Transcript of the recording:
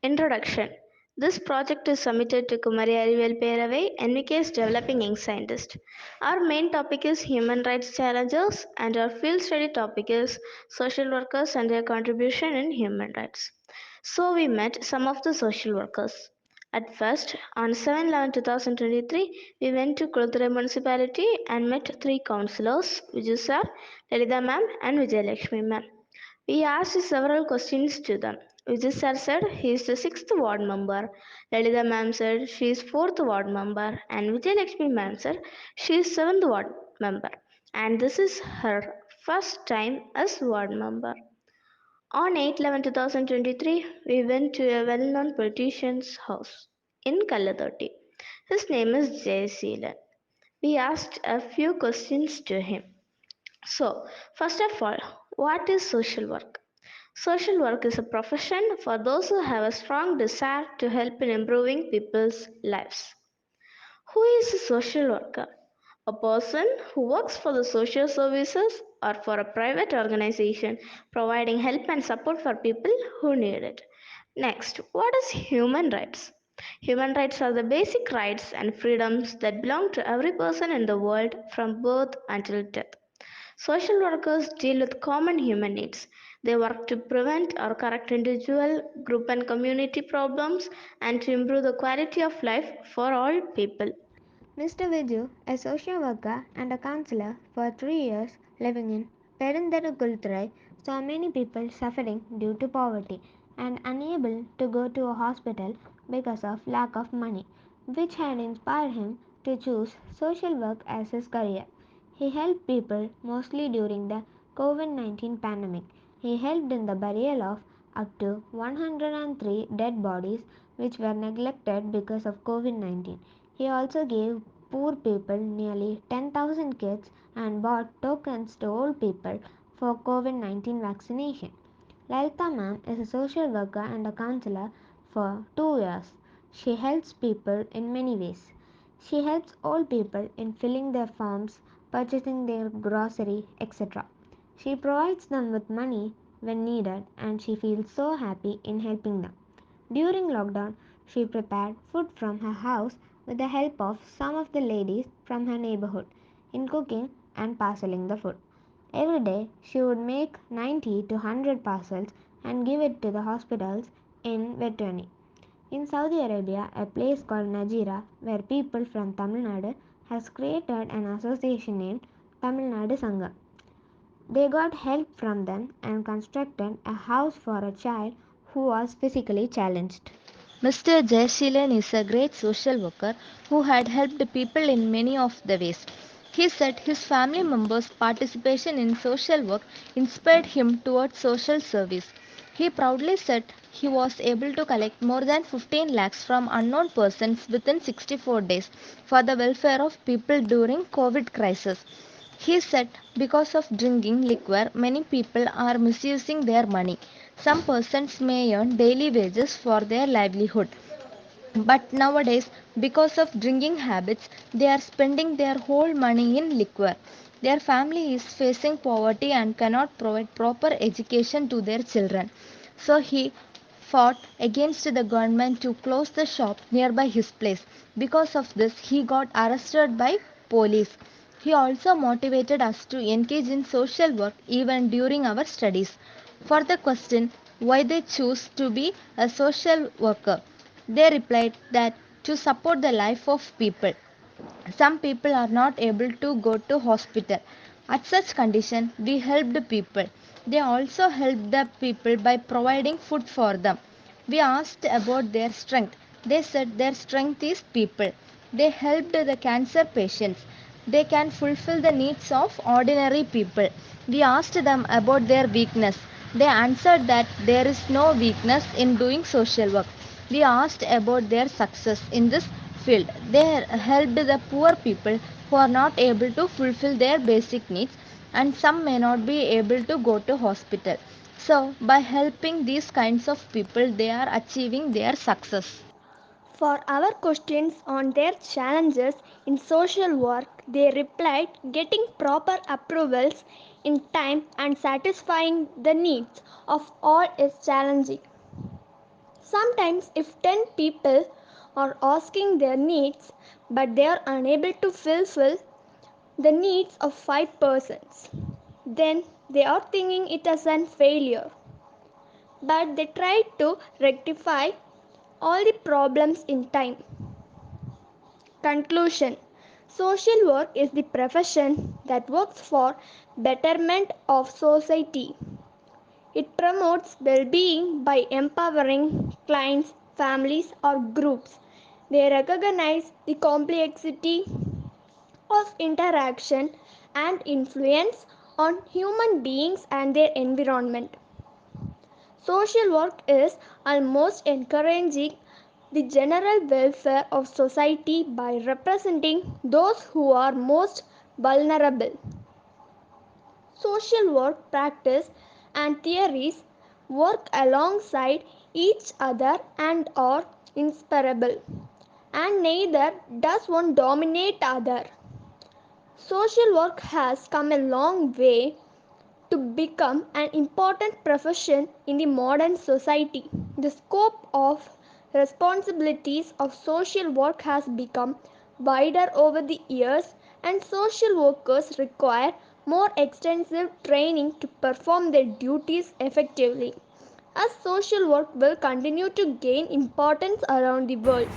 Introduction. This project is submitted to Kumari Arivel Peravai, NVK's Developing Young Scientist. Our main topic is human rights challenges, and our field study topic is social workers and their contribution in human rights. So, we met some of the social workers. At first, on 7/11/2023, we went to Kulthura municipality and met three councillors, Viju sir, Lalita ma'am, and Vijayalakshmi ma'am. We asked several questions to them. Vijay sir said he is the sixth ward member. Lalita ma'am said she is fourth ward member, and Vijay Lakshmi ma'am said she is seventh ward member, and this is her first time as ward member. On 8/11/2023, we went to a well-known politician's house in Kalladoti. His name is Jay Seelan. We asked a few questions to him. So, first of all, what is social work? Social work is a profession for those who have a strong desire to help in improving people's lives. Who is a social worker? A person who works for the social services or for a private organization providing help and support for people who need it. Next, what is human rights? Human rights are the basic rights and freedoms that belong to every person in the world from birth until death. Social workers deal with common human needs. They work to prevent or correct individual, group, and community problems and to improve the quality of life for all people. Mr. Viju, a social worker and a counselor for 3 years living in Perundaragulturai, saw many people suffering due to poverty and unable to go to a hospital because of lack of money, which had inspired him to choose social work as his career. He helped people mostly during the COVID-19 pandemic. He helped in the burial of up to 103 dead bodies which were neglected because of COVID-19. He also gave poor people nearly 10,000 kits and bought tokens to old people for COVID-19 vaccination. Lalita ma'am is a social worker and a counselor for 2 years. She helps people in many ways. She helps old people in filling their forms, purchasing their grocery, etc. She provides them with money when needed and she feels so happy in helping them. During lockdown, she prepared food from her house with the help of some of the ladies from her neighborhood in cooking and parceling the food. Every day, she would make 90 to 100 parcels and give it to the hospitals in Vetani. In Saudi Arabia, a place called Najira, where people from Tamil Nadu has created an association named Tamil Nadu Sangha. They got help from them and constructed a house for a child who was physically challenged. Mr. Jayashilan is a great social worker who had helped people in many of the ways. He said his family members' participation in social work inspired him towards social service. He proudly said he was able to collect more than 15 lakhs from unknown persons within 64 days for the welfare of people during COVID crisis. He said because of drinking liquor, many people are misusing their money. Some persons may earn daily wages for their livelihood. But nowadays, because of drinking habits, they are spending their whole money in liquor. Their family is facing poverty and cannot provide proper education to their children. So he fought against the government to close the shop nearby his place. Because of this, he got arrested by police. He also motivated us to engage in social work even during our studies. For the question why they choose to be a social worker, they replied that to support the life of people. Some people are not able to go to hospital. At such condition, we helped people. They also helped the people by providing food for them. We asked about their strength. They said their strength is people. They helped the cancer patients. They can fulfill the needs of ordinary people. We asked them about their weakness. They answered that there is no weakness in doing social work. We asked about their success in this field. They helped the poor people who are not able to fulfill their basic needs and some may not be able to go to hospital. So by helping these kinds of people they are achieving their success. For our questions on their challenges in social work, they replied getting proper approvals in time and satisfying the needs of all is challenging. Sometimes, if 10 people are asking their needs but they are unable to fulfill the needs of 5 persons, then they are thinking it as a failure. But they try to rectify all the problems in time. Conclusion: social work is the profession that works for betterment of society. It promotes well-being by empowering clients, families or groups. They recognize the complexity of interaction and influence on human beings and their environment. Social work is almost encouraging the general welfare of society by representing those who are most vulnerable. Social work practice and theories work alongside each other and are inseparable, and neither does one dominate the other. Social work has come a long way to become an important profession in the modern society. The scope of responsibilities of social work has become wider over the years, and social workers require more extensive training to perform their duties effectively. As social work will continue to gain importance around the world.